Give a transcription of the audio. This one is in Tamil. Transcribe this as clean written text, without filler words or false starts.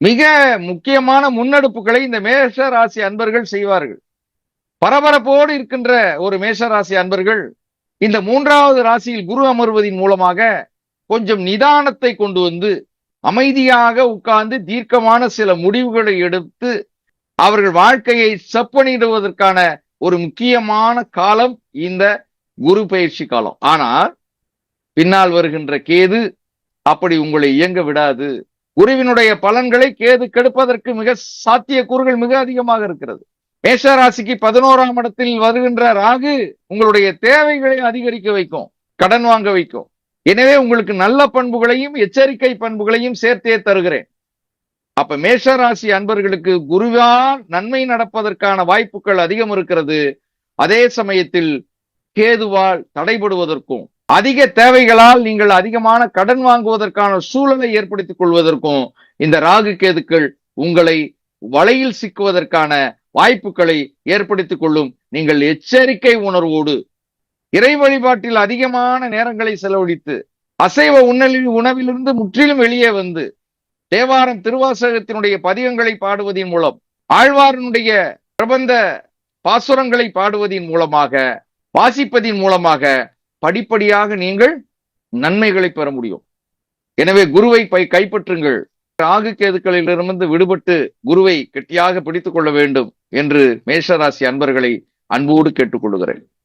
மிக முக்கியமான முன்னெடுப்புகளை இந்த மேஷ ராசி அன்பர்கள் செய்வார்கள். பரபரப்போடு இருக்கின்ற ஒரு மேஷ ராசி அன்பர்கள் இந்த 3வது ராசியில் குரு அமர்வதின் மூலமாக கொஞ்சம் நிதானத்தை கொண்டு வந்து அமைதியாக உட்கார்ந்து தீர்க்கமான சில முடிவுகளை எடுத்து அவர்கள் வாழ்க்கையை செப்பனிடுவதற்கான ஒரு முக்கியமான காலம் இந்த குரு பயிற்சி காலம். ஆனால் பின்னால் வருகின்ற கேது அப்படி உங்களை இயங்க விடாது. குருவினுடைய பலன்களை கேது கெடுப்பதற்கு மிக சாத்தியக்கூறுகள் மிக அதிகமாக இருக்கிறது. மேஷ ராசிக்கு 11ஆம் இடத்தில் வருகின்ற ராகு உங்களுடைய தேவைகளை அதிகரிக்க வைக்கும், கடன் வாங்க வைக்கும். எனவே உங்களுக்கு நல்ல பண்புகளையும் எச்சரிக்கை பண்புகளையும் சேர்த்தே தருகிறேன். அப்ப மேஷ ராசி அன்பர்களுக்கு குருவால் நன்மை நடப்பதற்கான வாய்ப்புகள் அதிகம் இருக்கிறது. அதே சமயத்தில் கேதுவால் தடைபடுவதற்கும் அதிக தேவைகளால் நீங்கள் அதிகமான கடன் வாங்குவதற்கான சூழலை ஏற்படுத்திக் கொள்வதற்கும் இந்த ராகு கேதுக்கள் உங்களை வலையில் சிக்குவதற்கான வாய்ப்புகளை ஏற்படுத்திக் கொள்ளும். நீங்கள் எச்சரிக்கை உணர்வோடு இறை வழிபாட்டில் அதிகமான நேரங்களை செலவழித்து அசைவ உணவிலிருந்து முற்றிலும் வெளியே வந்து தேவாரம் திருவாசகத்தினுடைய பதிகங்களை பாடுவதன் மூலம், ஆழ்வாரனுடைய பிரபந்த பாசுரங்களை பாடுவதன் மூலமாக, வாசிப்பதின் மூலமாக படிப்படியாக நீங்கள் நன்மைகளை பெற முடியும். எனவே குருவை கைப்பற்றுங்கள். ராகு கேதுக்களிலிருந்து விடுபட்டு குருவை கெட்டியாக பிடித்துக் கொள்ள வேண்டும் என்று மேஷராசி அன்பர்களை அன்போடு கேட்டுக்கொள்கிறேன்.